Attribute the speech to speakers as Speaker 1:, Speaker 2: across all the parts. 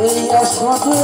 Speaker 1: এই আসরে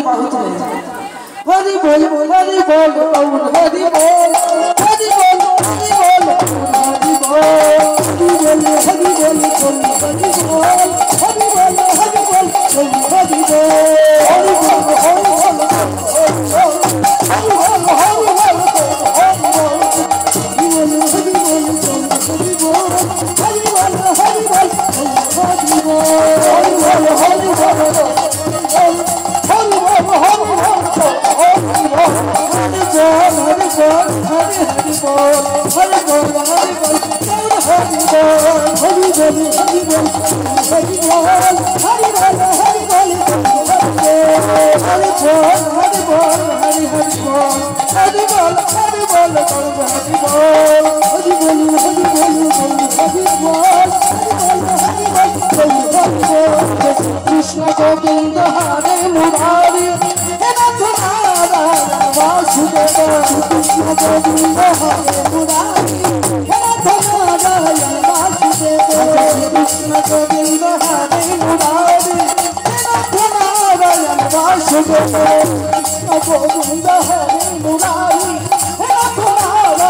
Speaker 1: बहुत है हरि बोल हरि बोल हरि बोल हरि बोल हरि बोल हरि बोल हरि बोल हरि बोल हरि बोल हरि बोल हरि बोल हरि कृष्ण गोविंद हरे मुरारी वासुदेव कृष्ण गोविंद हरे मुरारी वासुदेव कृष्ण गोविंद हरे मुरारी वासुदेव कृष्ण गोविंद हरे मुरारी वासुदेव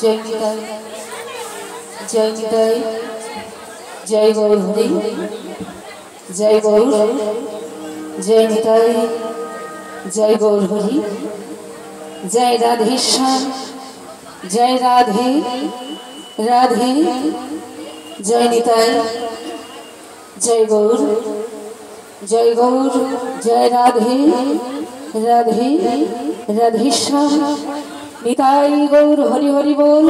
Speaker 1: जय निताई जय निताई जय गौर हरि जय गौर जय निताई जय गौर हरि जय राधेश्याम जय राधे राधे जय निताई जय गौर जय राधे राधे राधेश्याम निताई गौर हरि हरि बोल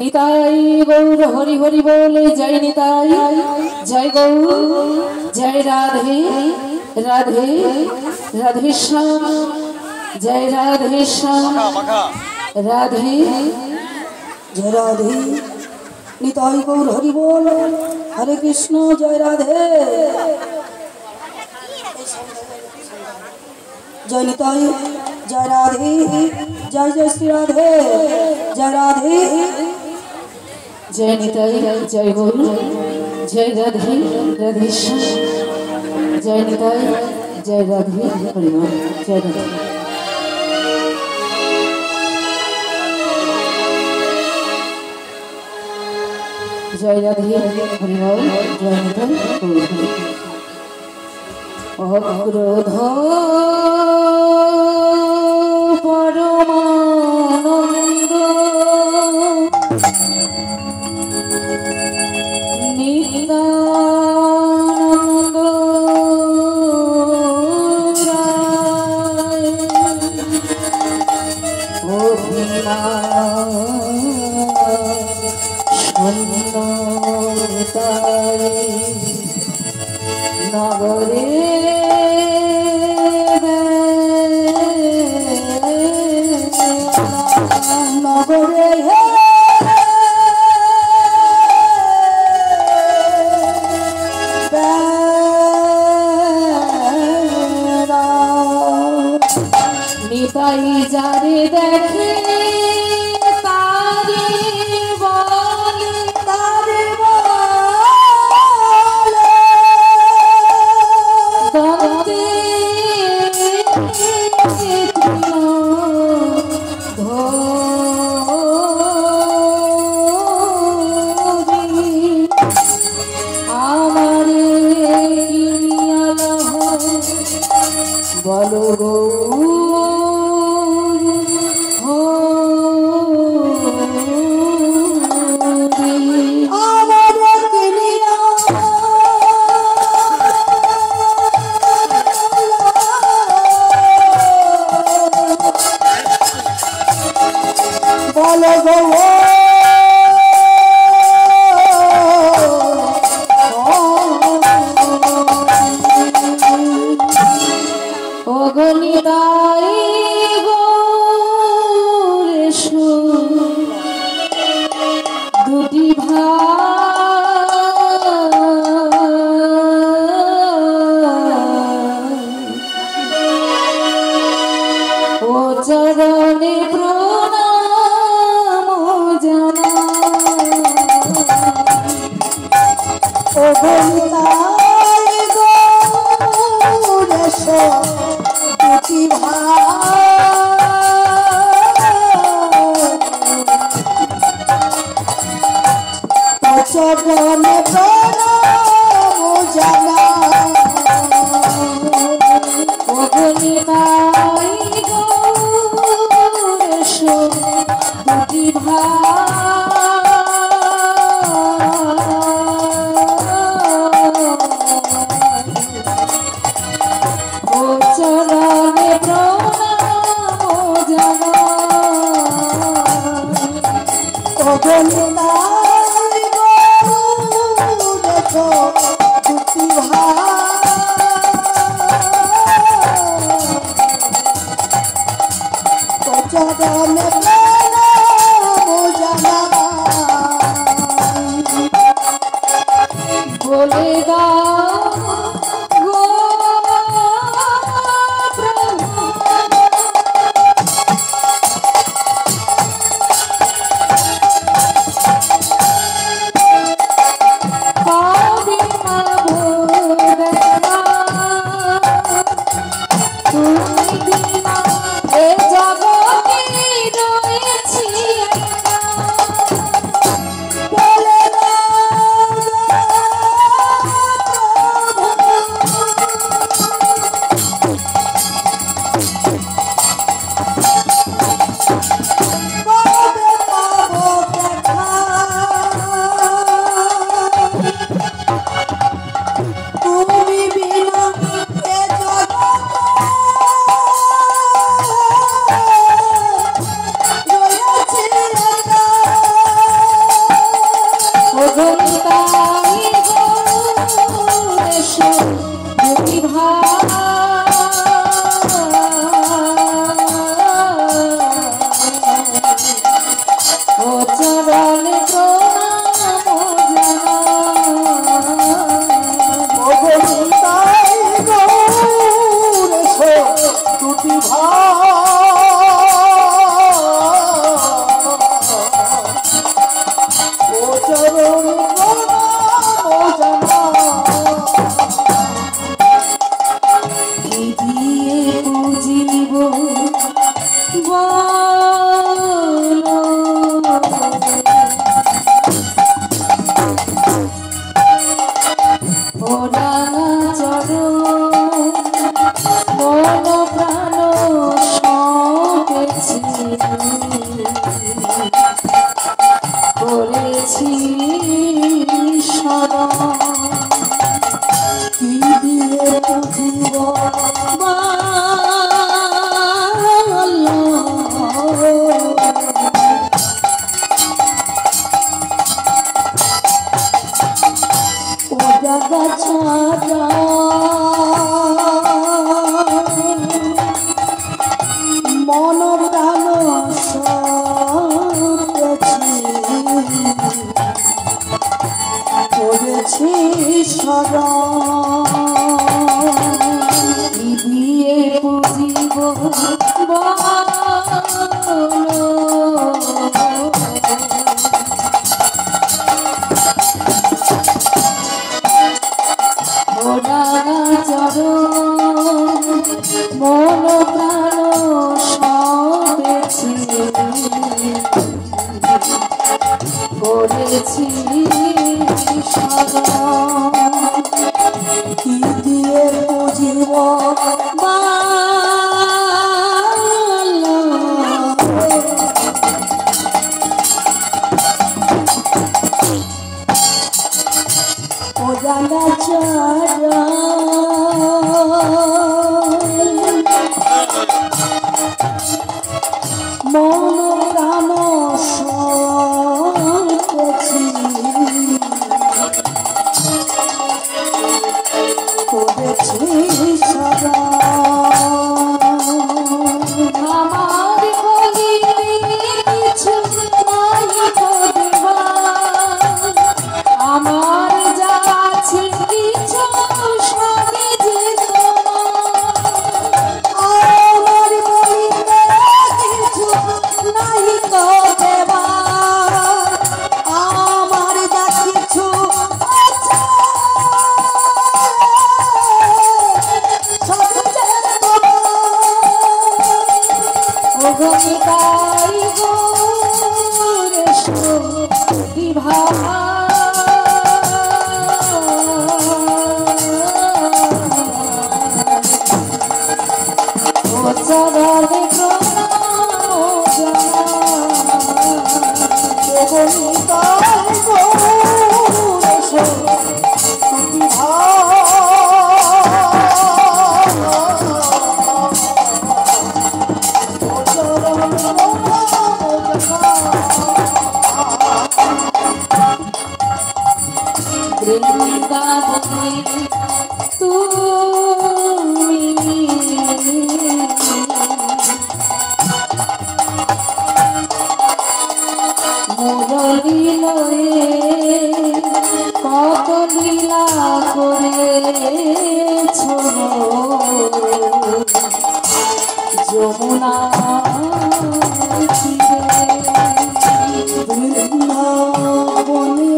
Speaker 1: निताई गौर हरि हरि बोल जय निताई जय गौर जय राधे राधे राधेश्याम जय राधेश्याम राधे
Speaker 2: जय राधे निताई गौर हरि बोल हरे कृष्ण जय राधे जय निताई जय राधे जय जय श्री राधे जय राधे
Speaker 1: जय निताई जय गौर जय राधे राधेश्याम जय निताई जय राधे हरिनाम जय राधे जय राधे हरिनाम जय निताई अक्रोध परमानंद नित्यानंद राय नगरे
Speaker 2: नगरे
Speaker 1: निताई जारे देखे तारे बोलो गो দুটি ভাই ও চরণে প্রণাম জানা
Speaker 2: ও গৌরাই গৌরেশ দুটি চরণে প্রণাম জানা
Speaker 1: ও গনিতাই গৌরেশ দুটি ভাই ও চরণে প্রণাম জানা
Speaker 2: ও গৌরাই গৌরেশ দুটি চরণে প্রণাম জানা
Speaker 1: বলে দাও গো প্রভু কবে মাগো দেখা তুমি বিনা এ জগতের
Speaker 2: করেছি শরণ কি দিয়ে বুঝিব ও জাগা ছাড়া মন প্রাণ করেছি শরণ দিয়ে বুঝিব মন প্রাণ সবেছি করেছি কি দিয়ে বুঝিব ও জানা ছাড়া মন প্রাণ সবেছি করেছি আমার বলিতে কিছু নাই করিবা আমার যা আছে কিছু সবই যে আমার বলিতে কিছু নাই করিবা আমার যা কিছু আছে তাই গোরে সখী ভাবা ও চরণে তাই গোরে সখী ভাবা তুমি মুরলী লয়ে কত লীলা করেছ যমুনা বৃন্দাবনে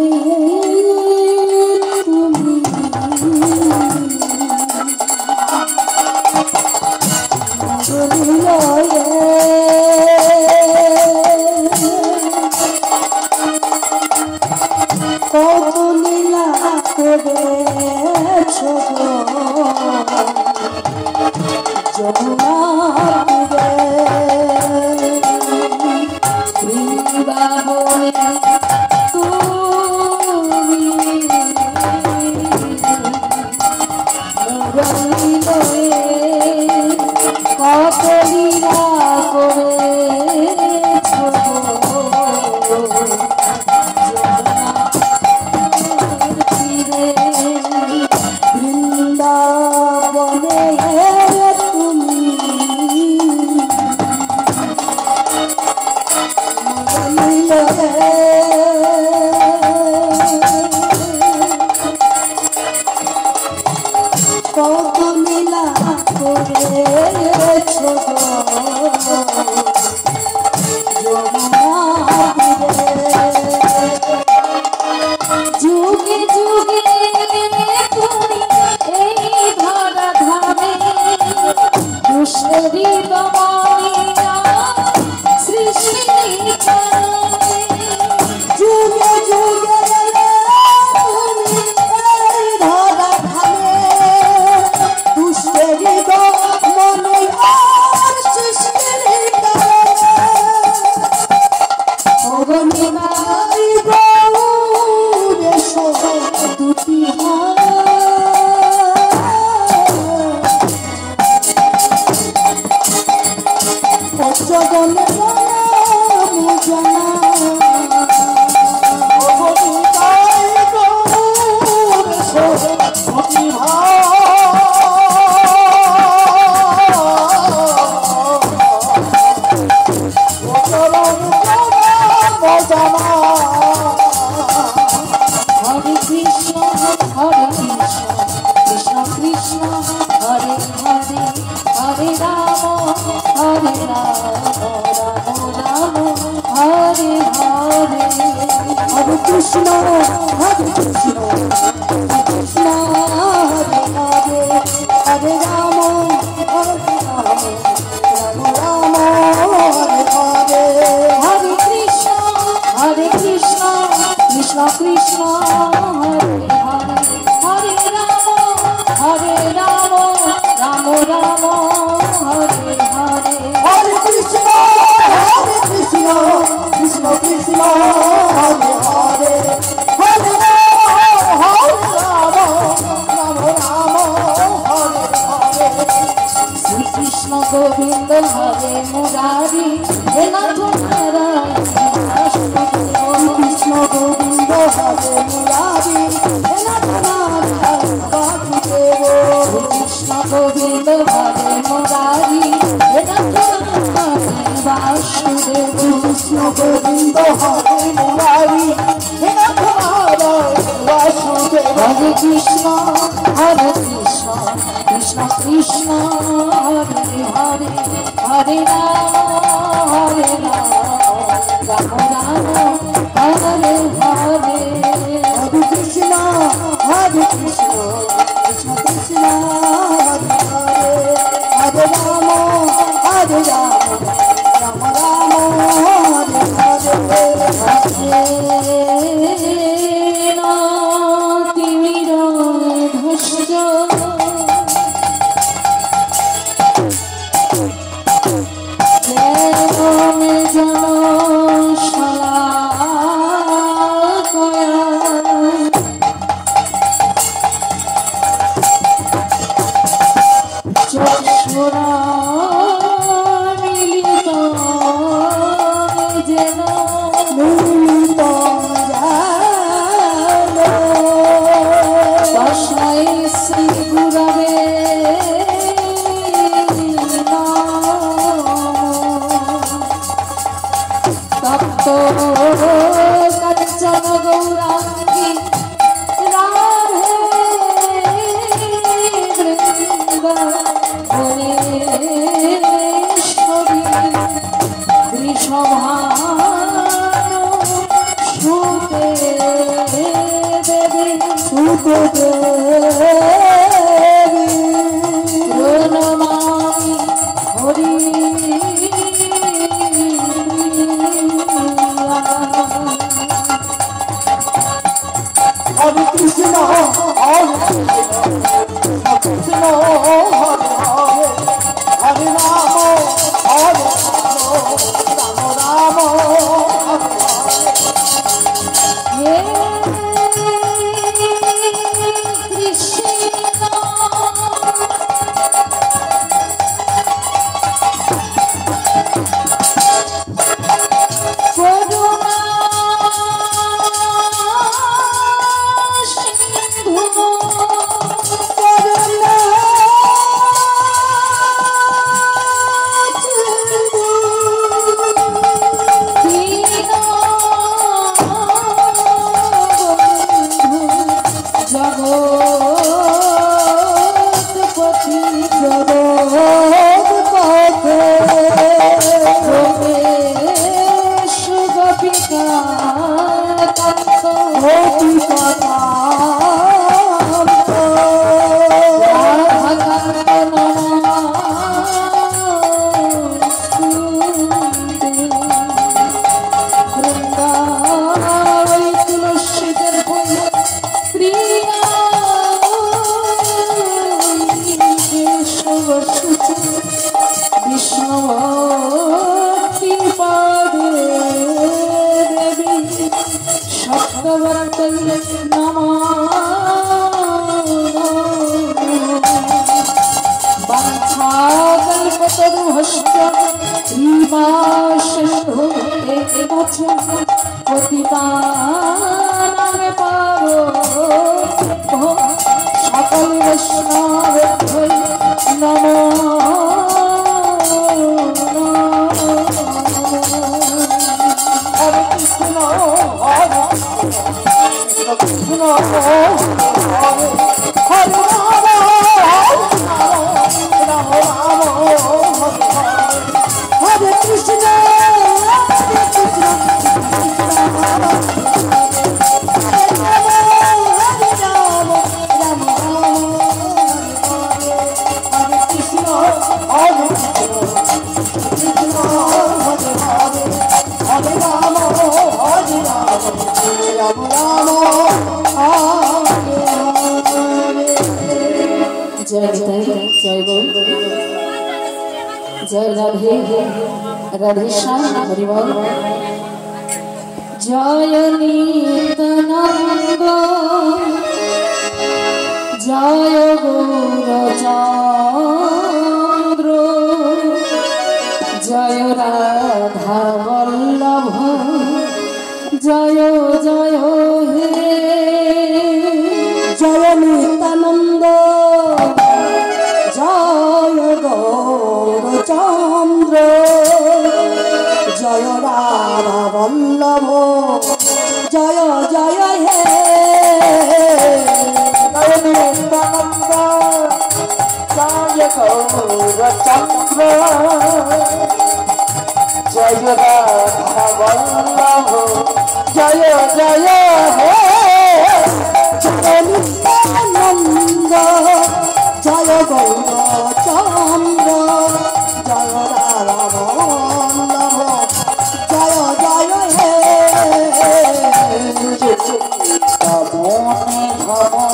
Speaker 2: কত লীলা করেছ Jamuna Hare Krishna, Krishna Krishna, Hare Hare, Hare Rama, Hare Rama, Rama Rama, Hare Hare. Hare Krishna, Krishna Krishna, Hare Hare, Hare Rama, Hare Rama, Rama Rama, Hare Hare. Hare Krishna, Krishna Krishna, Hare Hare, Hare Rama, Hare Rama, Rama Rama, Hare Hare. Hare Krishna, Krishna Krishna, Hare Hare, Hare Rama, Rama Rama, Hare Hare. Shri Krishna Govinda Hare Murari, He Nath Narayan Krishna Govinda Hare Murari, He Nath Narayan Vasudeva. Krishna Govinda Hare Murari, He Nath Narayan Vasudeva. Krishna Govinda Hare Murari, He Nath Narayan Vasudeva. Hare Krishna, Krishna Krishna, Hare Hare, Hare Rama, Hare Rama, Rama Rama, Hare Hare. Hare Krishna, Krishna Krishna, Hare Hare, Hare Rama, Hare Rama, Rama Rama, Hare Hare.
Speaker 1: Hare Krishna
Speaker 2: जय राधे राधे श्याम हरि बोल। जय नित्यानंद जय गौरचंद्र जय राधा वल्लभ जय जय हे जय नित्यानंद जय गौरचंद्र जय राधा वल्लभ जय जय हे जय नित्यानंद जय गौरचंद्र जय राधा वल्लभ जय जय हे जय नित्यानंद जय गौरचंद्र जय राधा वल्लभ जय जय हे परम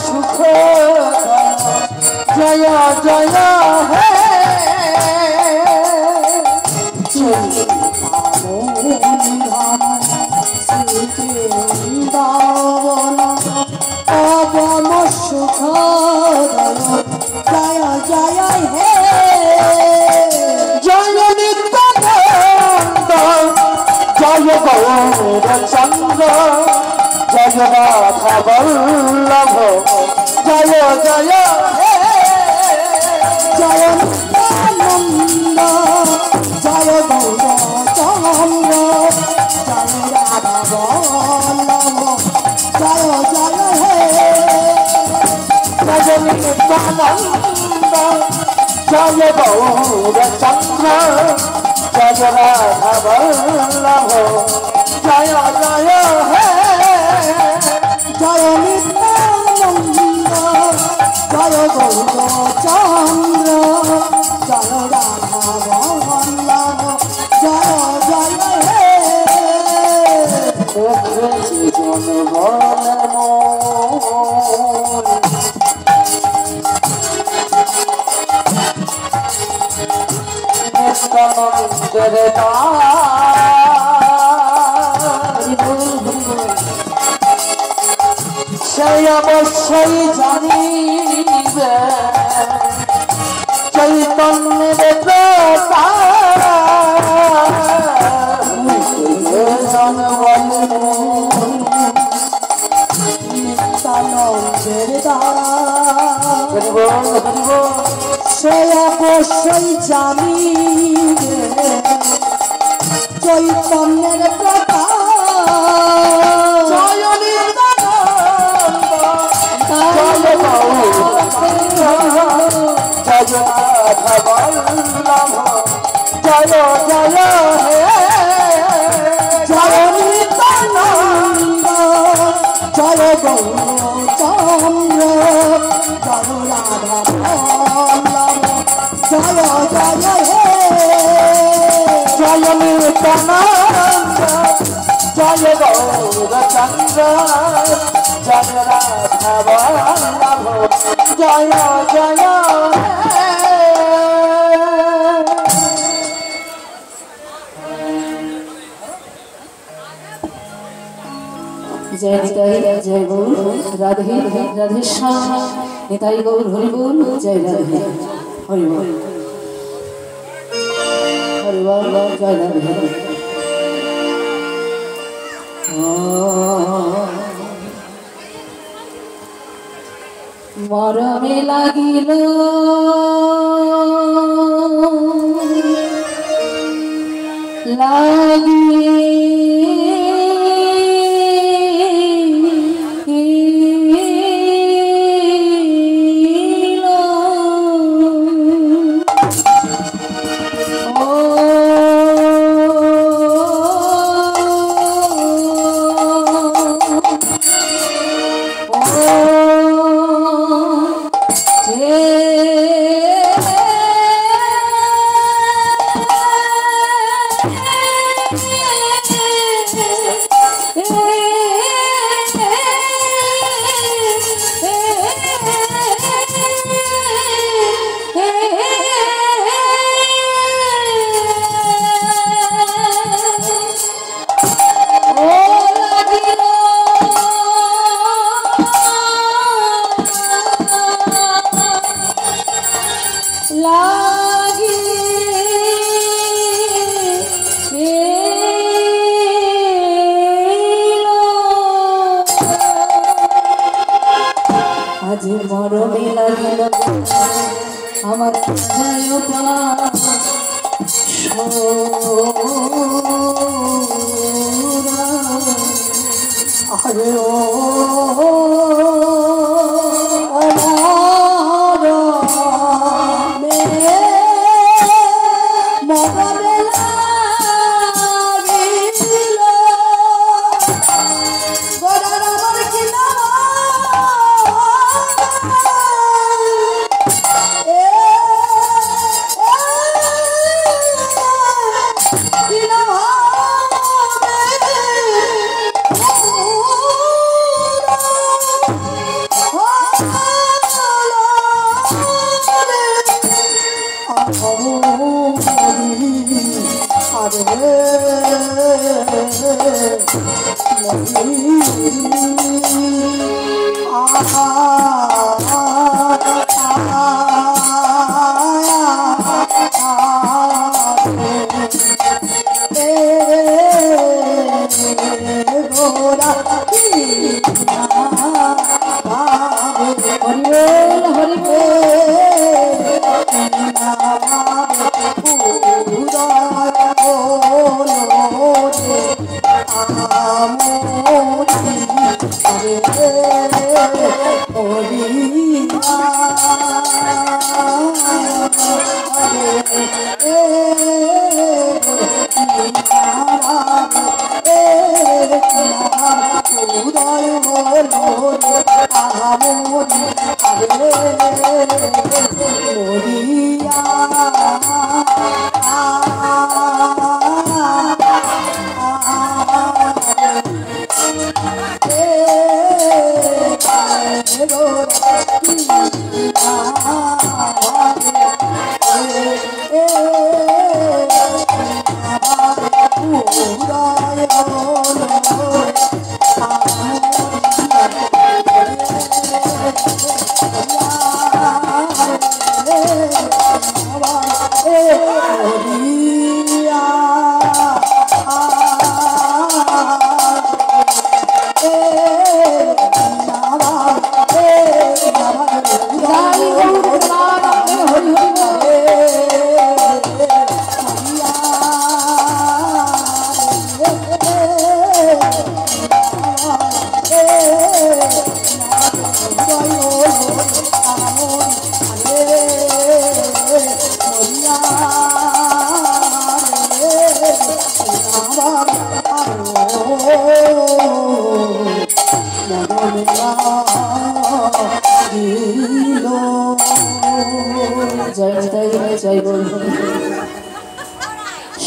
Speaker 2: सुख जय जय हे परम सुख जय जय हे जय नित्यानंद जय गौरचंद्र जय राधा वल्लभ जय जय हे जय नित्यानंद जय गौरचंद्र जय राधा वल्लभ जय जय हे जय नित्यानंद जय गौरचंद्र जय राधा वल्लभ जय जय हे जय नित्यानंद जय गौरचंद्र जय राधा वल्लभ जय जय हे সেই অবশ্যই জানিবে চৈতন্যের সে অবশ্যই জানিবে চৈতন্যের প্রকাশ জয় নিত্যানন্দ জয় রাধা বল্লভ জয় জয় হে জয় নিত্যানন্দ জয় গৌরচন্দ্র জয় রাধা বল্লভ জয় জয় হে জয় নিত্যানন্দ জয় গৌরচন্দ্র জয় রাধা বল্লভ জয় জয় जय निताई जय गौर राधे राधे श्याम निताई गौर हरि बोल जय राधे हरि बोल जय राधे মরমে লাগিল আজ মরমে লাগিল আমার
Speaker 1: আরে ও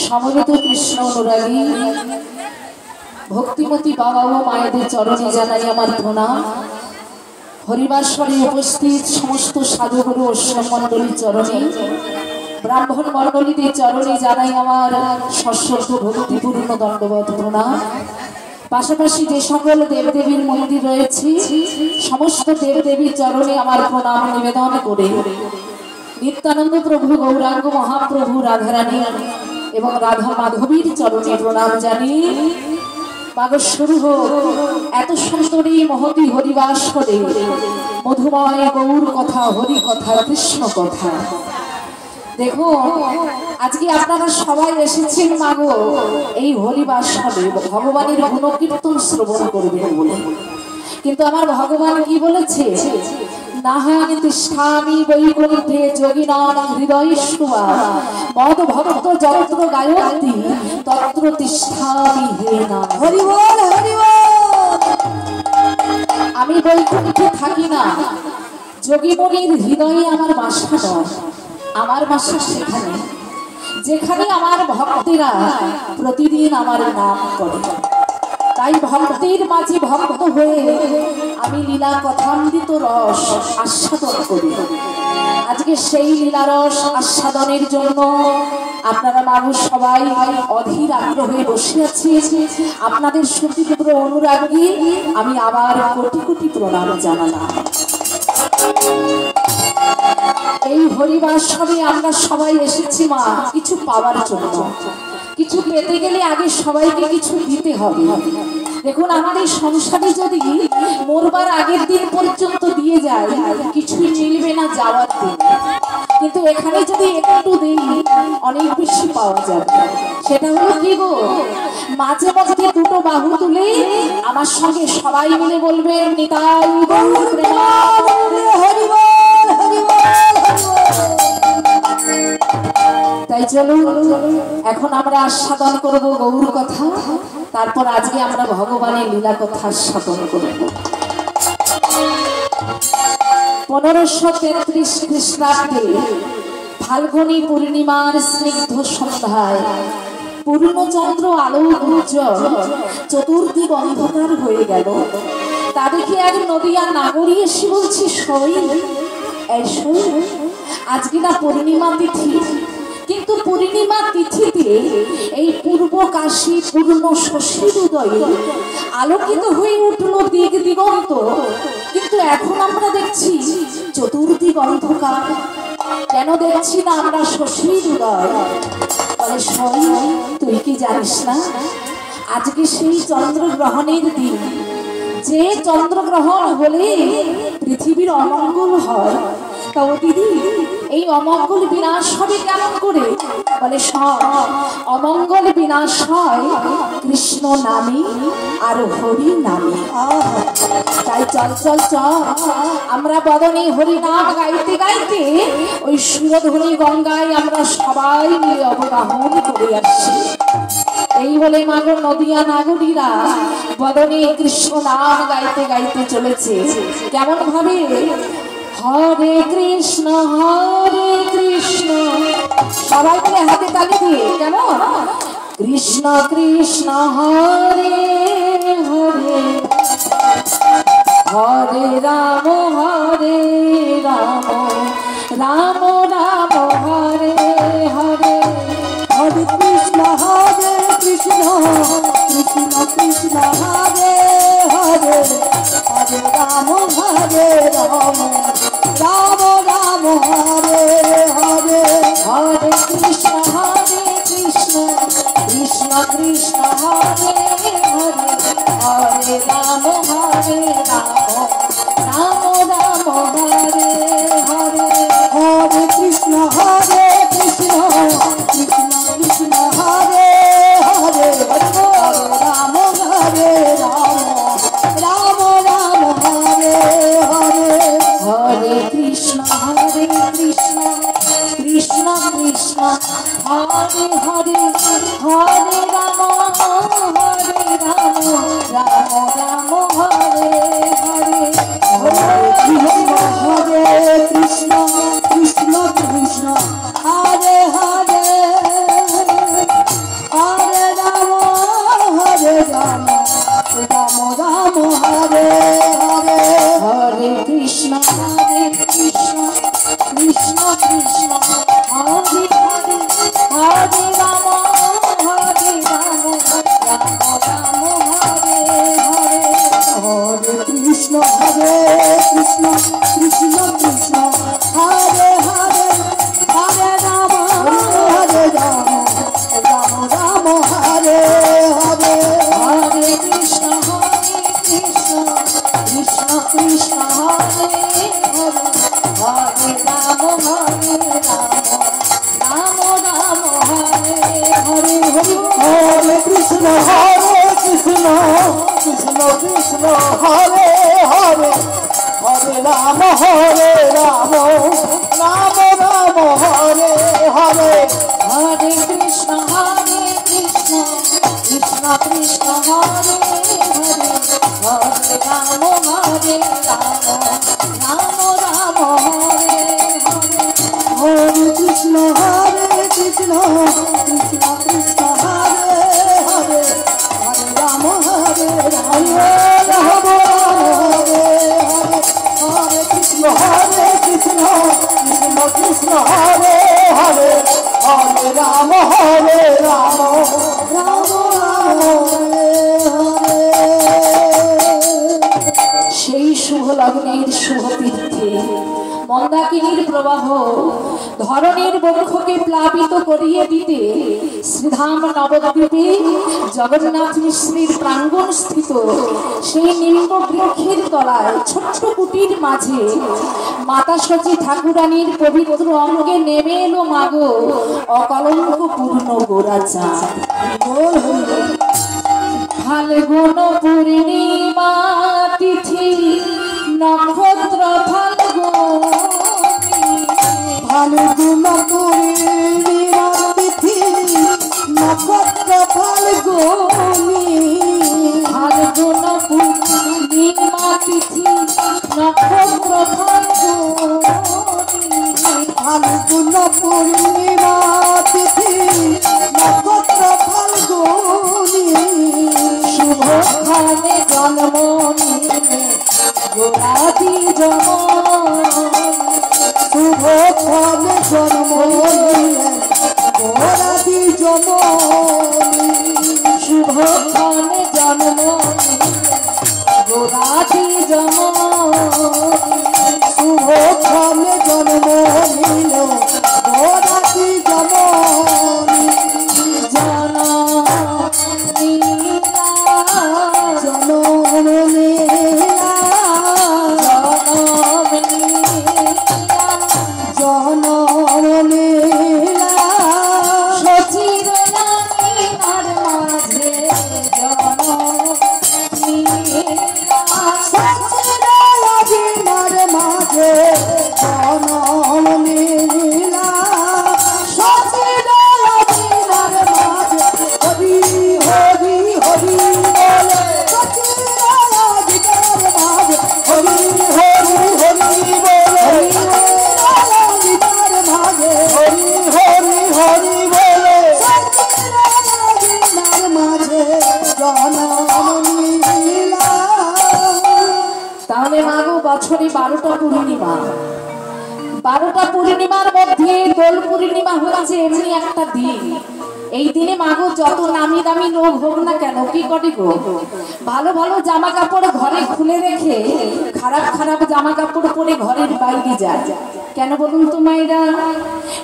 Speaker 2: সমবেত কৃষ্ণ অনুরাগী ভক্তিমতী বাবা ও মায়েদের চরণে জানাই আমার প্রণাম। হরিবাসরে উপস্থিত সমস্ত সাধুগুরু বৈষ্ণব মণ্ডলীর চরণে, ব্রাহ্মণ মণ্ডলীদের চরণে জানাই আমার সশ্রদ্ধ ভক্তিপূর্ণ দণ্ডবত প্রণাম। পাশাপাশি যে সকল দেবদেবীর মন্দির রয়েছে সমস্ত দেবদেবীর চরণে আমার প্রণাম নিবেদন করে নিত্যানন্দ প্রভু গৌরাঙ্গ মহাপ্রভু রাধারানী এবং রাধা মাধবীর চরণে প্রণাম জানিয়ে মাগো শুরু হোক এত সুন্দরী মহতী হরিবাস করে মধুময় গৌর কথা, হরি কথা, কৃষ্ণ কথা। দেখো আজকে আপনারা সবাই এসেছেন মাগো এই হরিবাস হবে ভগবানের গুণকীর্তন শ্রবণ করবেন বলে, কিন্তু আমার ভগবান কি বলেছে? নাহাং তিষ্ঠামি বৈকুণ্ঠে যোগিনাং হৃদয়স্তুবা মদ ভক্ত যত্র গায়ন্তি তত্র তিষ্ঠামি হে নাম।
Speaker 1: হরি বল, হরি বল।
Speaker 2: আমি বৈকুণ্ঠে থাকি না, যোগীমণির হৃদয়ে আমার বাসা নয়, আমার বাসা সেখানে যেখানে আমার ভক্তেরা প্রতিদিন আমার নাম করে। তাই ভক্তের মাঝে ভক্ত হয়ে আমি লীলা কথামৃত রস আস্বাদন করি। আজকে সেই লীলা রস আস্বাদনের জন্য আপনারা মানুষ সবাই অধীর আগ্রহে বসে আছি। আপনাদের সত্যি তীব্র অনুরাগী আমি আবার কোটি কোটি প্রণাম জানালাম। এই হরিবাস হবে আমরা সবাই এসেছি মা কিছু পাওয়ার জন্য। কিছু পেতে গেলে আগে সবাইকে কিছু দিতে হবে। দেখুন আমাদের সংসারে যদি মরবার আগের দিন পর্যন্ত দিয়ে যায় কিছুই মিলবে না যাওয়ার দিন, কিন্তু এখানে যদি একটু দিই অনেক বেশি পাওয়া যাবে। সেটা হলো কি গো, মাঝে মধ্যে দুটো বাহু তুলে আমার সঙ্গে সবাই মিলে বলবেন নিতাই গৌর প্রেমানন্দে হরি বল, হরি বল। তাই চলুন এখন আমরা আস্বাদন করব গৌর কথা, তারপর আজকে আমরা ভগবানের লীলা কথা আস্বাদন করব। 1533 খ্রিস্টাব্দে ফাল্গুনী পূর্ণিমার স্নিগ্ধ সন্ধ্যায় পূর্ণচন্দ্র আলোক উজ্জ্বল, চতুর্দিক অন্ধকার হয়ে গেল। তা দেখে এক নদিয়া নাগরী এসে বলছি সই আজকে না পূর্ণিমা তিথি, কিন্তু পূর্ণিমা তিথিতে এই পূর্ব কাশী পূর্ণ শশীর উদয়ে আলোকিত হয়ে উঠল দিক দিগন্ত, কিন্তু এখন আমরা দেখছি চতুর্দিক অন্ধকার। কেন দেখছি না আমরা শশীর উদয়? বলে সই তুই কি জানিস না আজকে সেই চন্দ্রগ্রহণের দিন, যে চন্দ্রগ্রহণ হলে পৃথিবীর অমঙ্গল হয়। তা ও দিদি এই অমঙ্গল বিনাশ হবে কেমন করে? বলে সব অমঙ্গল বিনাশ হয় কৃষ্ণ নামে আর হরি নামে। তাই চল চল চল আমরা বদনে হরি নাম গাইতে গাইতে ওই সুরধ্বনি গঙ্গায় আমরা সবাই মিলে অবগাহন করে আসছি। এই বলে মাগো নদিয়া নাগরীরা বদনে কৃষ্ণ নাম গাইতে গাইতে চলেছে। কেমন ভাবে? হরে কৃষ্ণ সবাই মিলে হাতে তালি দিয়ে কেমন? কৃষ্ণ কৃষ্ণ হরে হরে হরে রাম রাম রাম হরে হরে।
Speaker 1: হরে কৃষ্ণ কৃষ্ণ কৃষ্ণ হরে হরে হরে রাম রাম রাম হরে হরে।
Speaker 2: হরে কৃষ্ণ কৃষ্ণ কৃষ্ণ হরে হরে হরে রাম রাম রাম হরে হরে।
Speaker 1: হরে কৃষ্ণ কৃষ্ণ কৃষ্ণ হরে হরে হরে রাম রাম রাম হরে হরে।
Speaker 2: হরে কৃষ্ণ কৃষ্ণ কৃষ্ণ হরে হরে হরে রাম রাম রাম হরে হরে।
Speaker 1: হরে কৃষ্ণ কৃষ্ণ কৃষ্ণ হরে হরে হরে রাম রাম রাম হরে হরে।
Speaker 2: হরে কৃষ্ণ কৃষ্ণ কৃষ্ণ হরে হরে হরে রাম রাম রাম হরে হরে।
Speaker 1: হরে কৃষ্ণ কৃষ্ণ কৃষ্ণ হরে হরে হরে রাম রাম রাম হরে হরে।
Speaker 2: হরে কৃষ্ণ হরে হরে হরে রাম রাম রাম হরে হরে হরে
Speaker 1: হরে কৃষ্ণ কৃষ্ণ কৃষ্ণ হরে হরে হরে রাম রাম রাম হরে হরে
Speaker 2: হরে কৃষ্ণ কৃষ্ণ কৃষ্ণ হরে হরে হরে রাম রাম রাম হরে হরে
Speaker 1: হরে কৃষ্ণ কৃষ্ণ কৃষ্ণ কৃষ্ণ হরে হরে হরে রাম রাম রাম হরে হরে হরে কৃষ্ণ কৃষ্ণ কৃষ্ণ কৃষ্ণ হরে হরে হরে রাম রাম রাম হরে হরে।
Speaker 2: সেই শুভ লগ্নের শুভ তীর্থে মন্দাকিনীর প্রবাহ ধরনের বক্ষকে প্লাবিত করিয়ে দিতে শ্রীধাম নবদ্বীপে জগন্নাথ মিশ্রের প্রাঙ্গণ স্থিত সেই নিম্ন বৃক্ষের তলায় ছোট্ট কুটির মাঝে মাতা সচী ঠাকুরানীর পবিত্র অঙ্গে নেমে এলো মাগো অকলঙ্ক পূর্ণ গোরা চাঁদ। ফাল্গুন পূর্ণিমা তিথি নক্ষত্র
Speaker 1: ফাল্গুন পূর্ণিমা তিথি নক্ষত্র ফাল্গুনি
Speaker 2: ফাল্গুন পূর্ণিমা তিথি নক্ষত্র
Speaker 1: ফাল্গুন পূর্ণিমা তিথি নক্ষত্র ফাল্গুনি
Speaker 2: শুভক্ষণে জন্ম নিলে গোরাদি
Speaker 1: শুভক্ষণে জন্ম নিলেন গোরাদি জননী
Speaker 2: শুভক্ষণে জন্ম নিলে গোরাদি
Speaker 1: শুভক্ষণে জন্ম নিল গোরাদি জননী
Speaker 2: বছরে 12টা পূর্ণিমা, 12টা পূর্ণিমার মধ্যে দোল পূর্ণিমা হচ্ছে এমনি একটা দিন। এই দিনে মাগো যত নামি দামি লোক হোক না কেন কি করে গো, ভালো ভালো জামা কাপড় ঘরে খুলে রেখে খারাপ খারাপ জামা কাপড় পরে ঘরের বাইরে যায় কেন বলুন তো মায়েরা?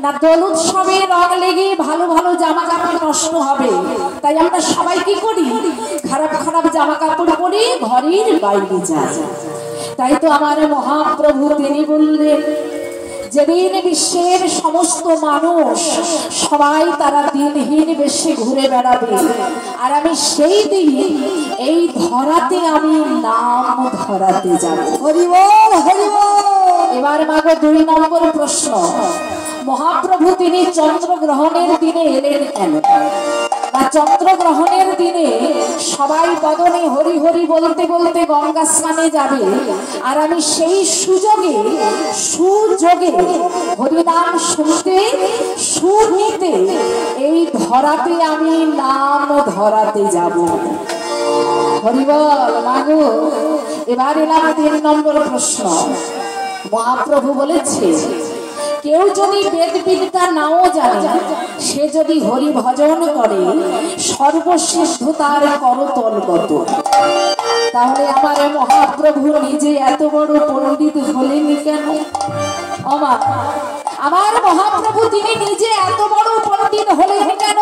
Speaker 2: না দোল উৎসবে রং লেগে ভালো ভালো জামা কাপড় নষ্ট হবে, তাই আমরা সবাই কি করি, খারাপ খারাপ জামা কাপড় পরে ঘরের বাইরে যায়। তাই তো আমার মহাপ্রভু তিনি বললেন, যেদিন বিশ্বের সমস্ত মানুষ সবাই তারা দিনহীন বেশে ঘুরে বেড়াবে, আর আমি সেই দিন এই ধরাতে আমি নাম ধরাতে যাব।
Speaker 1: হরি বল হরি বল।
Speaker 2: এবার মাগো 2 নম্বর প্রশ্ন, মহাপ্রভু তিনি চন্দ্রগ্রহণের দিনে এলেন কেন? না চন্দ্রগ্রহণের দিনে সবাই বদনে হরি হরি বলতে বলতে গঙ্গা স্নানে যাবে, আর আমি সেই সুযোগে হরিনাম শুনতে শুনিতে এই ধরাতে আমি নাম ধরাতে যাব। হরি বল মাগো। এবার এলাম 3 নম্বর প্রশ্ন। মহাপ্রভু বলেছে, কেউ যদি বেদ বিদ্যা নাও জানে, সে যদি হরি ভজন করে সর্বসিদ্ধ তার করতলগত। তাহলে আমার মহাপ্রভু নিজে এত বড় পণ্ডিত হলেন কেন? আমার মহাপ্রভু তিনি নিজে এত বড় পণ্ডিত হলেন কেন?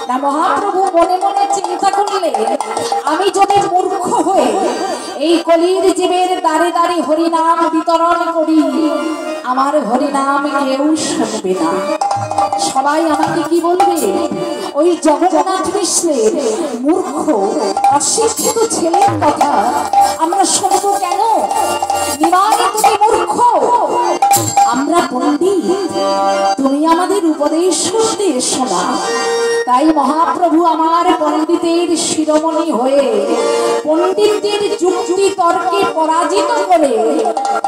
Speaker 2: না মহাপ্রভু মনে মনে চিন্তা করলে, আমি যদি মূর্খ হয়ে এই কলির জীবের দাঁড়ে দাঁড়ে হরিনাম বিতরণ করি, আমার হরিনাম কেউ শুনবে না। সবাই আমাকে কি বলবে? ওই জগন্নাথ মিশ্রের মূর্খ অশিক্ষিত ছেলের কথা আমরা শুনবো কেন? নিমাই তুমি মূর্খ, আমরা পণ্ডিত, তুমি আমাদের উপদেশ শুনতে এসো না। তাই মহাপ্রভু আমার পণ্ডিতের শিরোমণি হয়ে পণ্ডিতদের যুক্তি তর্কে পরাজিত করে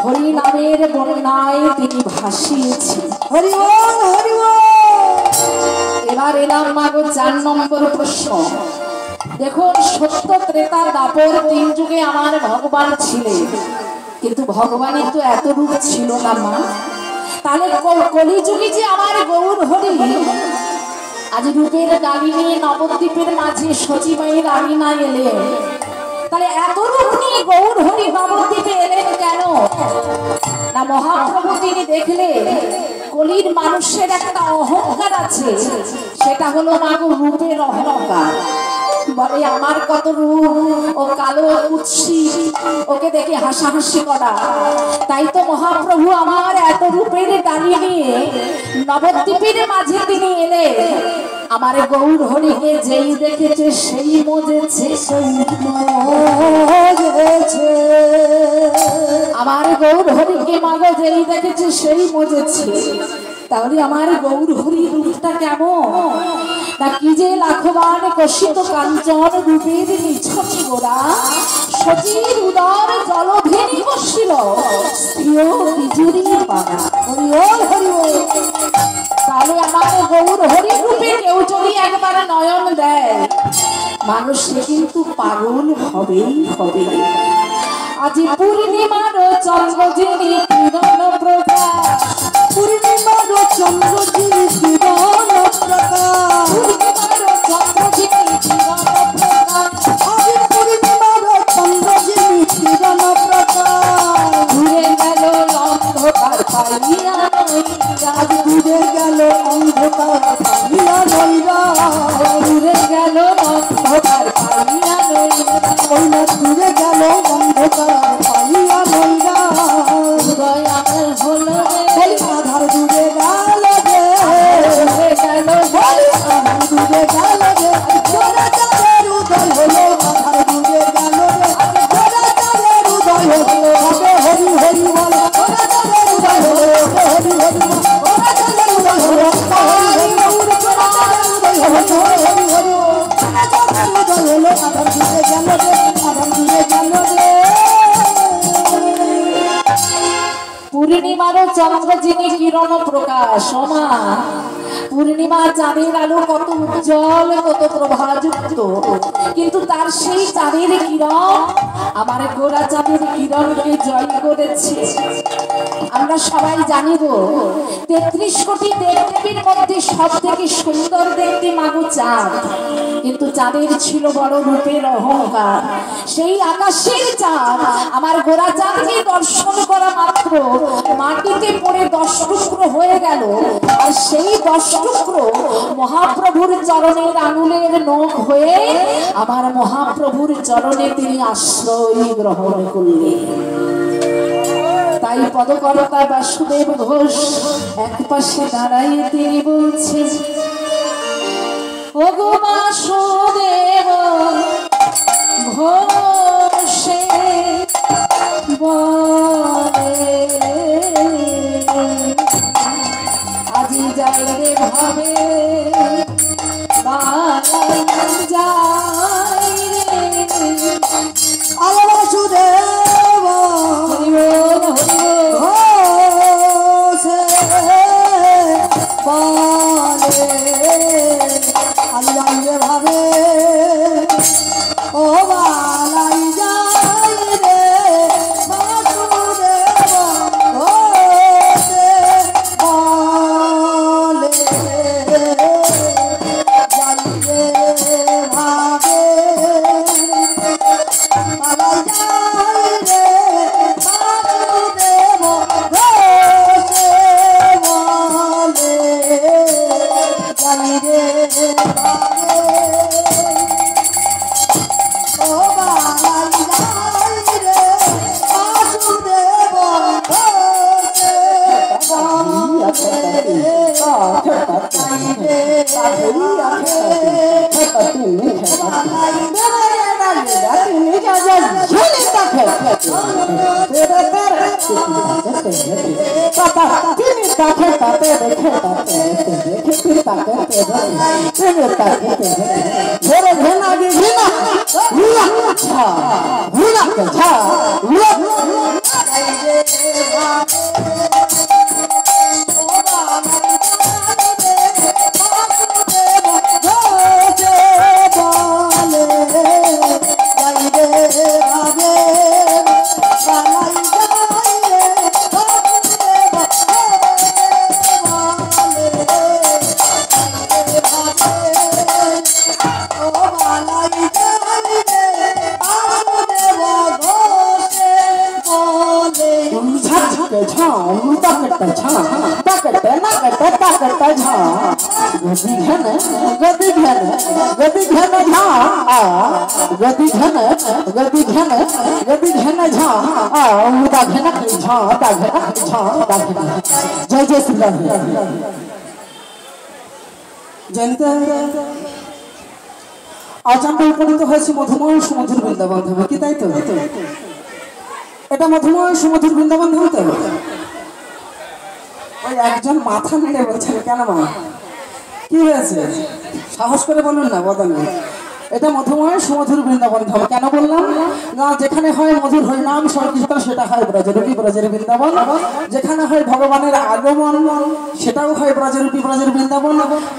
Speaker 2: হরি নামের বন্যায় তিনি ভাসিয়েছেন।
Speaker 1: হরি বল, হরি বল।
Speaker 2: এবার এলাম মাগো 4 নম্বর প্রশ্ন। দেখুন, সত্য ত্রেতা দাপর 3 যুগে আমার ভগবান ছিলেন, কিন্তু ভগবানের তো এত রূপ ছিল না মা। তাহলে কলিযুগে যে আমার গৌর হরি আজ রূপের ডালি নিয়ে নবদ্বীপের মাঝে সচিবাইয়ের আঙিনায় এলেন, তাহলে এত রূপ নিয়ে গৌর হরি নবদ্বীপে এলেন কেন? না, মহাপ্রভু তিনি দেখলেন কলির মানুষের একটা অহংকার আছে, সেটা হলো মাগো রূপের অহংকার। বলে আমার কত রূপ, ও কালো কুৎসি, ওকে দেখে হাসাহাসি করা। তাই তো মহাপ্রভু আমার এত রূপের ডালি নিয়ে নবদ্বীপের মাঝে তিনি এলে আমার গৌর হরিকে যেই দেখেছে সেই মজেছে, সেই মজেছে। আমার গৌর হরিকে মাগো যেই দেখেছে সেই মজেছে। তাহলে আমার গৌর হরি রূপটা কেমন? না কি যে লাখবান কষিত কাঞ্চন রূপের নিছনি গোড়া, সচির উদর জলভেনি বসিল স্ত্রীয় বিজুরি পানা। হরি বল, হরি বল। তাহলে আমার গৌর হরি রূপে কেউ যদি একবার নয়ন দেয়, মানুষ কিন্তু পাগল হবেই হবে। আজ পূর্ণিমার চন্দ্র যিনি কিরণ প্রকাশ,
Speaker 1: পূর্ণিমার চন্দ্র যিনি কিরণ প্রকাশ,
Speaker 2: পূর্ণিমার চন্দ্র যিনি কিরণ প্রকাশ,
Speaker 1: আজ পূর্ণিমার চন্দ্র যিনি কিরণ প্রকাশ।
Speaker 2: ঘুরে গেল অন্ধকার পাইয়া নইরা,
Speaker 1: আজ ঘুরে গেল অন্ধকার পাইয়া নইরা,
Speaker 2: ঘুরে গেল অন্ধকার পাইয়া নইরা,
Speaker 1: ওই না ঘুরে গেল অন্ধকার পাইয়া নইরা।
Speaker 2: হৃদয় আমার হলো
Speaker 1: এই আধার দূরে গেল রে,
Speaker 2: ঘুরে গেল
Speaker 1: আধার দূরে গেল রে, জোড়া চাঁদের উদয় হলো, আধার দূরে গেল রে, জোড়া চাঁদের উদয় হলো। হবে হরি হরি বল, জোড়া চাঁদের উদয় হলো, হরি হরি বল, জোড়া চাঁদের উদয় হলো, হরি হরি বল, জোড়া চাঁদের উদয় হলো, হরি হরি বল, জোড়া চাঁদের উদয় হলো, আধার দূরে গেল রে, আধার দূরে গেল রে।
Speaker 2: পূর্ণিমার চন্দ্র যিনি কিরণ প্রকাশ। ওমা, পূর্ণিমা চাঁদের আলো কত উজ্জ্বল, কত প্রভাযুক্ত, কিন্তু তার সেই চাঁদের কিরণ আমার গোরা চাঁদের কিরণকে জয় করেছে। আমরা সবাই জানিব 33 কোটি দেবদেবীর মধ্যে সব থেকে সুন্দর দেখতে মাগো চাঁদ, কিন্তু চাঁদের ছিল বড় রূপের অহংকার। সেই আকাশের চাঁদ আমার গোরা চাঁদকে দর্শন করা মাত্র মাটিতে পড়ে 10 টুকরো হয়ে গেল, আর সেই 10 টুকরো মহাপ্রভুর চরণের আঙুলের নখ হয়ে আমার মহাপ্রভুর চরণে তিনি আশ্রয় গ্রহণ করলেন। তাই পদকর্তা বাসুদেব ঘোষ এক পাশে দাঁড়াইয়ে তিনি বলছেন, ওগো বাসুদেব ঘোষে বলে আজি যাই রে ভাবে বালাই যাই রে।
Speaker 1: আলো বাসুদেব
Speaker 2: হরি বল, হরি বল।
Speaker 1: ঘোষে বলে আলিয়াঙ্গে ভাবে ও বালাই तेरे तेरे पापा तीन ताके ताते देखे ताते देखे तीन ताके तीन ताके तेरे घेना की घेना हुआ छा हुआ छा हुआ जय जय श्री राम জানতে আজ আমরা উপনীত হয়েছি মধুময় সুমধুর বৃন্দাবন ধামে কি তাই তো এটা মধুময় সুমধুর বৃন্দাবন ধাম তো ওই একজন মাথা নেড়ে বলছেন কেন মা কি হয়েছে সাহস করে বলুন না বদলে এটা মধুময় সুমধুর বৃন্দাবন ধাম কেন বললাম না যেখানে হয় মধুর হরিনাম সংকীর্তন সেটা হয় ব্রজরূপী ব্রজের বৃন্দাবন যেখানে হয় ভগবানের আগমন সেটাও হয় ব্রজরূপী ব্রজের বৃন্দাবন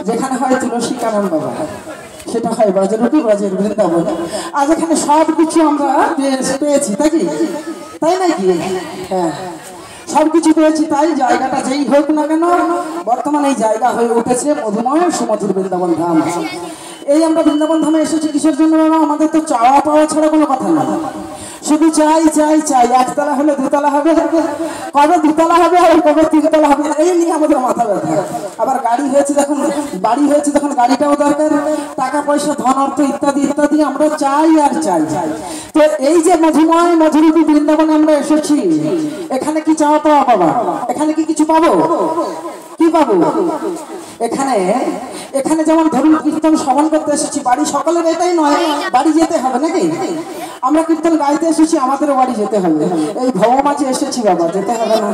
Speaker 1: যেখানে হয় তুলসী কানন বাবা সেটা হয় ব্রজরূপী ব্রজের বৃন্দাবন আজ এখানে সব কিছু আমরা পেয়েছি তাই নাকি হ্যাঁ সবকিছু পেয়েছি তাই জায়গাটা যেই হোক না কেন বর্তমানে এই জায়গা হয়ে উঠেছে মধুময় সুমধুর বৃন্দাবন ধাম এই আমরা বৃন্দাবন ধামে এসেছি কিসের জন্য বাবা আমাদের তো চাওয়া পাওয়া ছাড়া কোনো কথা না শুধু চাই চাই চাই একতলা হলে দুতলা হবে কবে দুতলা হবে আর কবে তিনতলা হবে এই নিয়ে আমাদের মাথা ব্যথা আবার গাড়ি হয়েছে দেখুন বাড়ি হয়েছে তখন গাড়িটাও দরকার টাকা পয়সা ধন অর্থ ইত্যাদি ইত্যাদি আমরা চাই আর চাই তো এই যে মধুময় মধুরূপী বৃন্দাবনে আমরা এসেছি এখানে কি চাওয়া পাওয়া বাবা এখানে কি কিছু পাবো কি পাবো এখানে এখানে যেমন ধরুন কীর্তন শ্রবণ করতে এসেছি বাড়ি সকলের এটাই নয় বাড়ি যেতে হবে নাকি আমরা কীর্তন গাইতে এসেছি আমাদেরও বাড়ি যেতে হবে এই ভবমাঝে এসেছি বাবা যেতে হবে না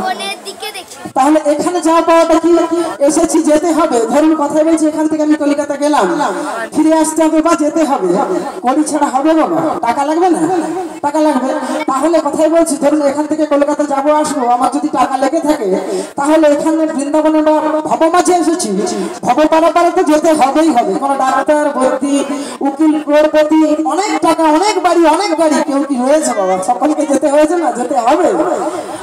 Speaker 1: তাহলে এখানে যাওয়া পাওয়াটা কি এসেছি যেতে হবে ধরুন কথাই বলছি এখান থেকে আমি কলকাতা গেলাম ফিরে আসতে হবে বা যেতে হবে কড়ি ছাড়া হবে বাবা টাকা লাগবে না টাকা লাগবে তাহলে কথাই বলছি ধরুন এখান থেকে কলকাতা যাবো আসবো আমার যদি টাকা লেগে থাকে তাহলে এখানে বৃন্দাবনে বা ভবমাঝে এসেছি ভবপাড়া তো যেতে হবেই হবে কোনো ডাক্তার বৈদ্যি উকিল ক্রোড়পতি অনেক টাকা অনেক বাড়ি কেউ কি হয়েছে বাবা সকলকে যেতে হয়েছে না যেতে হবে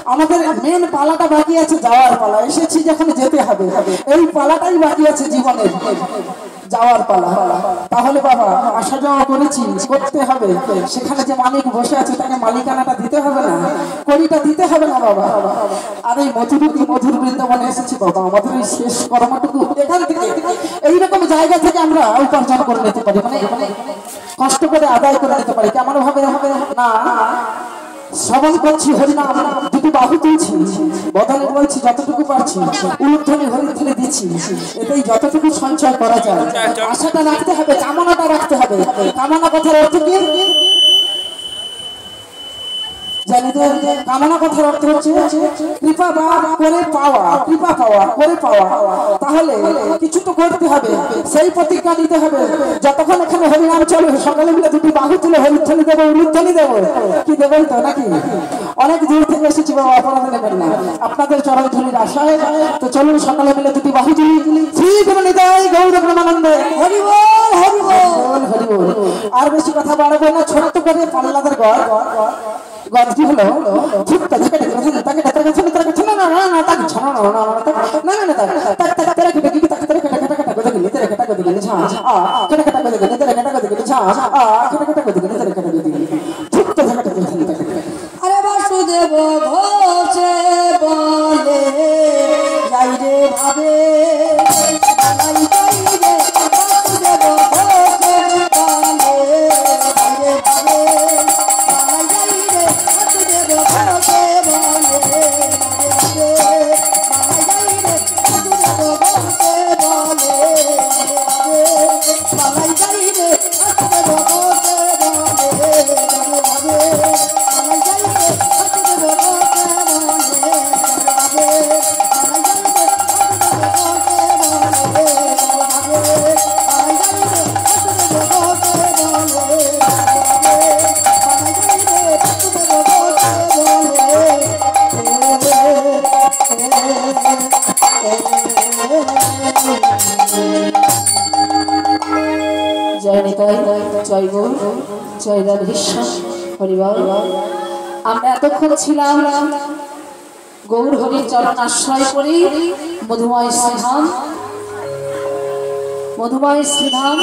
Speaker 1: আমাদের মেন পালাটা বাকি আছে যাওয়ার পালা এসেছি যখন যেতে হবে এই পালাটাই বাকি আছে জীবনের যাওয়ার পালা তাহলে বাবা আসা যাওয়া করেছি করতে হবে সেখানে যে মালিক বসে আছে তাকে মালিকানাটা দিতে হবে না কড়িটা দিতে হবে না বাবা আর এই মধুর বৃন্দাবনে এসেছি বাবা আমাদের এই শেষ কর্মটুকু এখান থেকে এইরকম জায়গা থেকে আমরা উপার্জন করে নিতে পারি মানে কষ্ট করে আদায় করে নিতে পারি কেমন ভাবে না শ্রবণ করছি হরিনাম দুটি বাহু তুলছি বদলে বলছি যতটুকু পারছি উলুধ্বনি হরিধ্বনি দিচ্ছি এতেই যতটুকু সঞ্চয় করা যায় আশাটা রাখতে হবে কামনাটা রাখতে হবে কামনা কথার অর্থ কি জানি তো কামনা কথার অর্থ হচ্ছে কৃপা বা করে পাওয়া কৃপা পাওয়া করে পাওয়া তাহলে কিছু তো করতে হবে সেই প্রতিজ্ঞা নিতে হবে যতক্ষণ এখানে হরিনাম চলে সকালে মিলে দুটি বাহু তুলে হরিধ্বনি দেবো উলুধ্বনি দেবো কি দেবেন তো নাকি অনেক দূর থেকে এসেছি বাবা অপরাধ নেবেন না আপনাদের চরণধ্বনির আশায় তো চলুন সকালে মিলে দুটি বাহু তুলি শ্রী গুরু নিতাই গৌর প্রেমানন্দে হরি বল হরি বল হরি বল আর বেশি কথা বাড়াবো না ছোট্ট করে পাল্লাদের ঘর গল্পটি হলো ঠিক তাকে আরে বাসুদেব ঘোষে বলে যাই রে ভাবে
Speaker 2: জয় রাধেশ্যাম হরিবল। আমরা এতক্ষণ ছিলাম গৌর হরির চরণ আশ্রয় করে মধুময় শ্রীধাম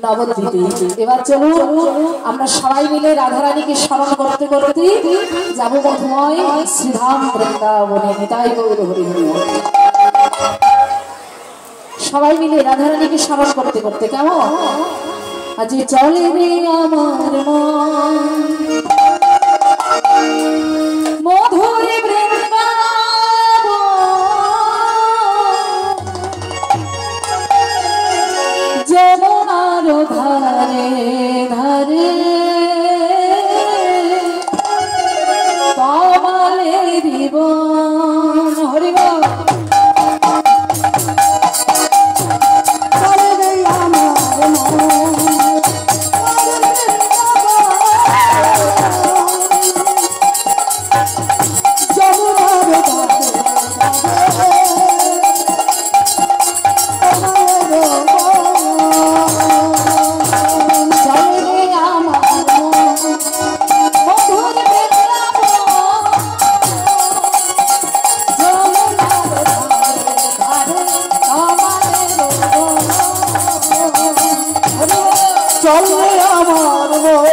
Speaker 2: নবদ্বীপে। এবার চলুন আমরা সবাই মিলে রাধারানীকে স্মরণ করতে করতে যাব মধুময় শ্রীধাম বৃন্দাবনে। নিতাই গৌর হরি হরি। সবাই মিলে রাধারানীকে স্মরণ করতে করতে কেমন আজ চলে রে আমার মধুর বৃন্দাবন যমুনার ধারে ধারে কমলে জীবন হরিবল।
Speaker 1: চলবে আমার মন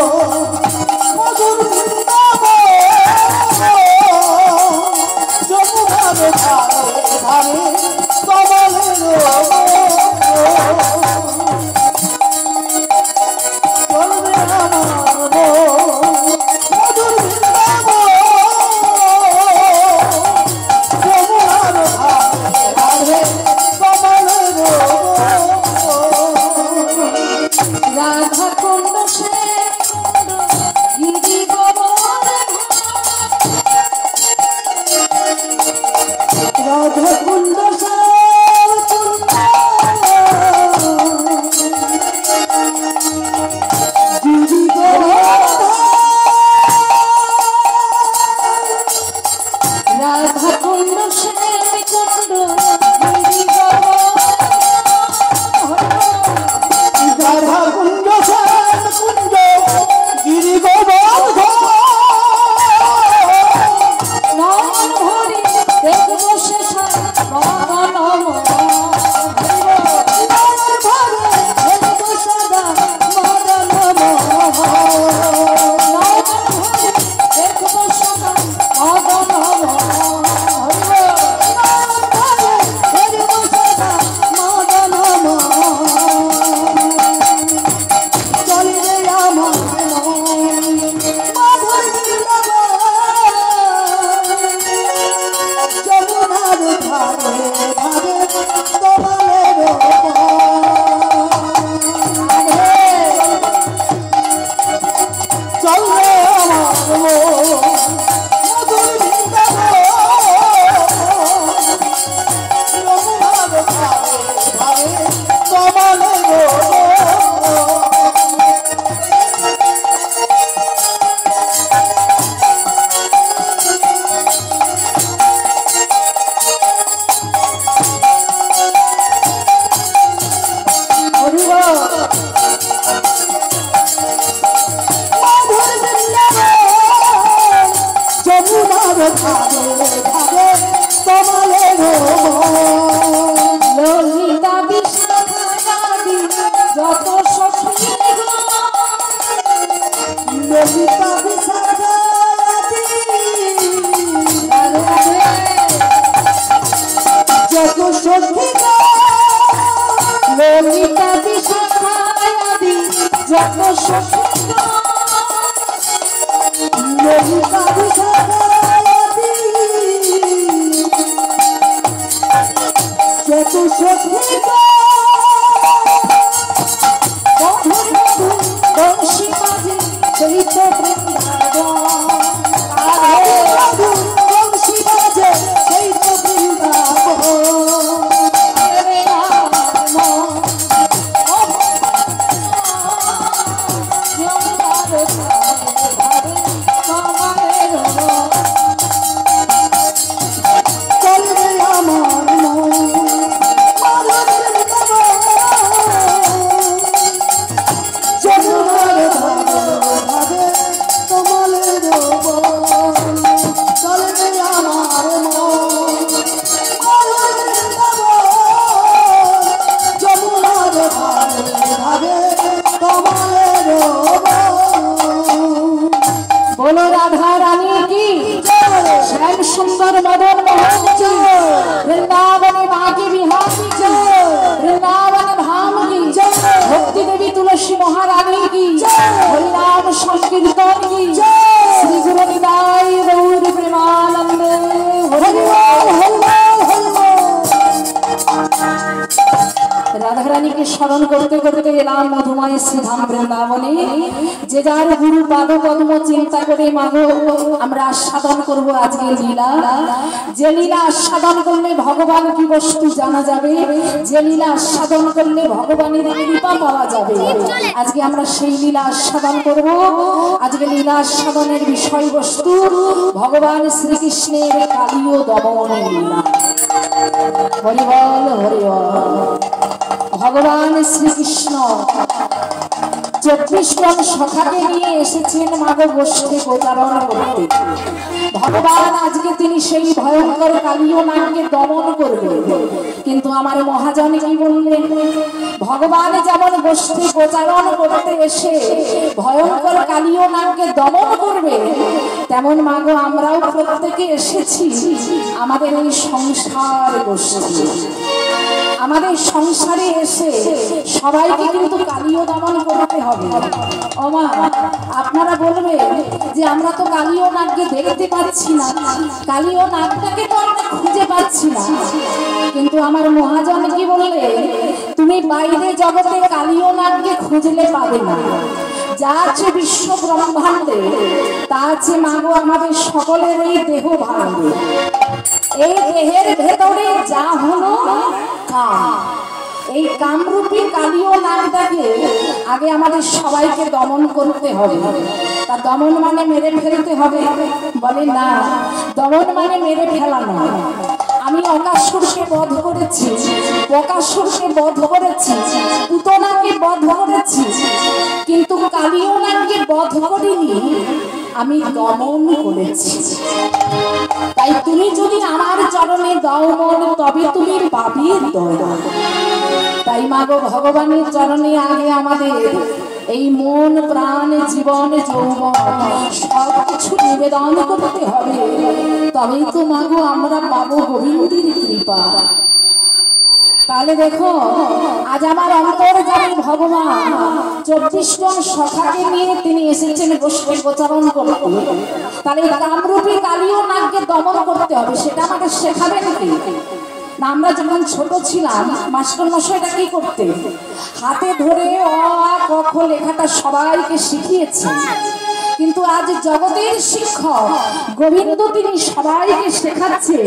Speaker 2: राधा रानी की श्याम सुंदर मदन मोहन की वृंदावन बांके बिहारी की वृंदावन धाम की भक्ति देवी तुलसी महारानी की हरिनाम संकीर्तन की श्री गुरु निताय गौर प्रेमानंद हरि बोल हरि बोल हरि बोल। राधा रानी के स्मरण करते करते एलाम मधुमय श्रीधाम वृंदावने जे जार गुरु पाद पद्म चिंता करे मागो আমরা আস্বাদন করব আজকের লীলা। যে লীলা আস্বাদন করলে ভগবান কি বস্তু জানা যাবে, যে লীলা আস্বাদন করলে ভগবানের কৃপা পাওয়া যাবে, আজকে আমরা সেই লীলা আস্বাদন করব। আজকে লীলা আস্বাদনের বিষয়বস্তু ভগবান শ্রীকৃষ্ণের কালীয় দমন লীলা। হরি বল হরি বল। ভগবান শ্রীকৃষ্ণ 24 জন সখাকে নিয়ে এসেছেন মাগো গোষ্ঠী প্রচারণ করতে। ভগবান আজকে তিনি সেই ভয়ঙ্কর কালীয় নাগকে দমন করবেন। কিন্তু আমার মহাজন কি বললেন, ভগবান যেমন গোষ্ঠী প্রচারণ করতে এসে ভয়ঙ্কর কালীয় নাগকে দমন করবে, তেমন মাগো আমরাও প্রত্যেকে এসেছি আমাদের এই সংসার গোষ্ঠী। আমাদের সংসারে এসে সবাইকে কিন্তু কালীয় দমন করতে হবে। ওমা আপনারা বলবেন যে আমরা তো কালীয় নাগকে দেখতে পাচ্ছি না, কালীয় নাগটাকে তো আমরা খুঁজে পাচ্ছি না। কিন্তু আমার মহাজন কি বললে, তুমি বাইরে জগতে কালীয় নাগকে খুঁজলে পাবে না। যা আছে বিশ্ব ব্রহ্মাণ্ডে তা আছে মাগো আমাদের সকলের এই দেহ ভাণ্ডে। এই দেহের ভেতরে যা হলো কাম, এই কামরূপী কালীয় নাগটাকে আগে আমাদের সবাইকে দমন করতে হবে। তা দমন মানে মেরে ফেলতে হবে? বলে না, দমন মানে মেরে ফেলা নয়। আমি অকাসুরকে বধ করেছি, বকাসুরকে বধ করেছি, পুতনাকে বধ করেছি, কিন্তু কালীয় নাগকে বধ করিনি, আমি দমন করেছি। তাই তুমি যদি আমার চরণে দাও মন, তবে তুমি পাবে দয়া। তাই মাগো ভগবানের চরণে আগে আমাদের এই মন প্রাণ জীবন যৌবন সবকিছু নিবেদন করতে হবে, তবেই তো মাগো আমরা পাবো গোবিন্দের কৃপা। তাহলে দেখো আজ আমার অন্তর্যামী ভগবান 24 জন সখাকে নিয়ে তিনি এসেছেন গোষ্ঠী প্রচারণ করতে। তাহলে কামরূপী কালীয় নাগকে দমন করতে হবে, সেটা আমাদের শেখাবেন কি না? আমরা যখন ছোট ছিলাম মাস্টার মশাইটা কি করতে, হাতে ধরে অ আ ক খ লেখাটা সবাইকে শিখিয়েছেন। কিন্তু আজ জগতের শিক্ষক গোবিন্দ তিনি সবাইকে শেখাচ্ছে।